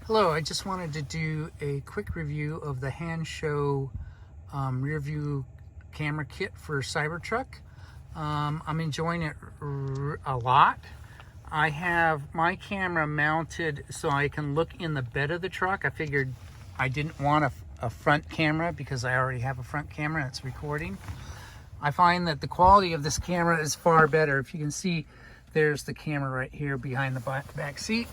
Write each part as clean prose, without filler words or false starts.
Hello, I just wanted to do a quick review of the Hansshow rear view camera kit for Cybertruck. I'm enjoying it a lot. I have my camera mounted so I can look in the bed of the truck. I figured I didn't want a front camera because I already have a front camera and it's recording. I find that the quality of this camera is far better. If you can see, there's the camera right here behind the back seat.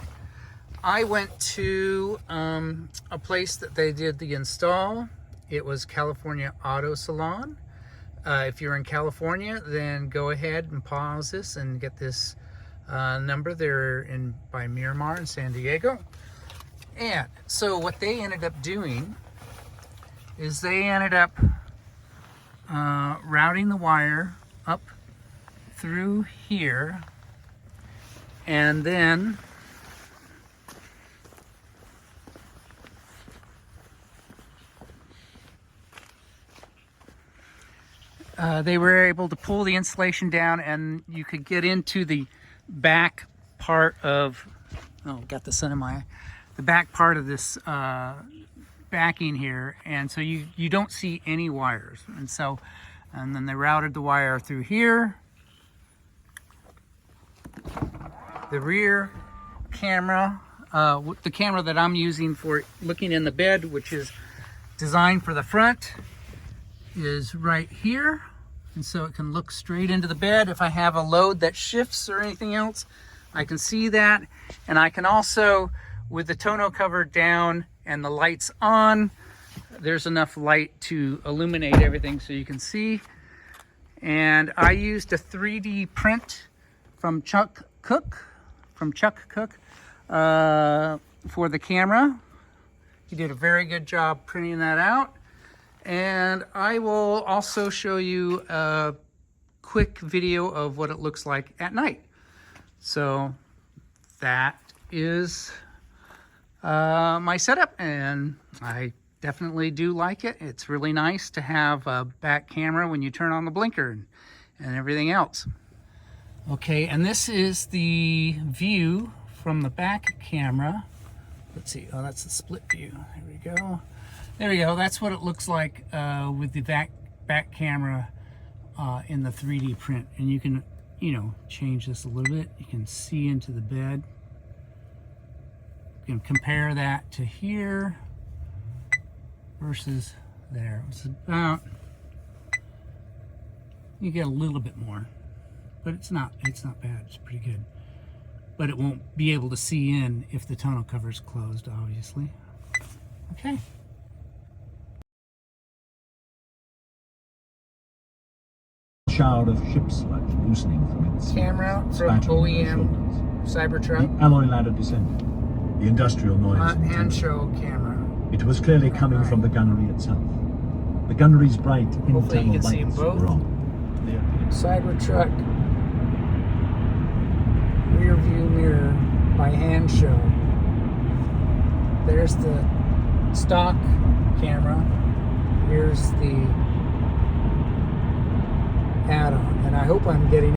I went to a place that they did the install. It was California Auto Salon. If you're in California, then go ahead and pause this and get this number. They're by Miramar in San Diego. And so what they ended up doing is they ended up routing the wire up through here, and then they were able to pull the insulation down, and you could get into the back part of, got the sun in my eye, the back part of this backing here, and so you don't see any wires. And then they routed the wire through here. The rear camera, the camera that I'm using for looking in the bed, which is designed for the front, is right here, and so it can look straight into the bed. If I have a load that shifts or anything else, I can see that. And I can also, with the tonneau cover down and the lights on, there's enough light to illuminate everything so you can see. And I used a 3D print from Chuck Cook for the camera. He did a very good job printing that out. And I will also show you a quick video of what it looks like at night. So that is my setup, and I definitely do like it. It's really nice to have a back camera when you turn on the blinker and everything else. Okay, and this is the view from the back camera. Let's see, oh, that's the split view. There we go. There we go. That's what it looks like with the back camera in the 3D print. And you can, change this a little bit. You can see into the bed. You can compare that to here versus there. It's about, you get a little bit more, but it's not bad. It's pretty good. But it won't be able to see in if the tonneau cover is closed, obviously. Okay. Shower of ship sludge loosening from its camera from OEM Cybertruck. The alloy ladder descended. The industrial noise. Hansshow camera. It was clearly coming from the gunnery itself. The gunnery's bright internal lights were on. Cybertruck rear view mirror by Hansshow. There's the stock camera. Here's the add-on, and I hope I'm getting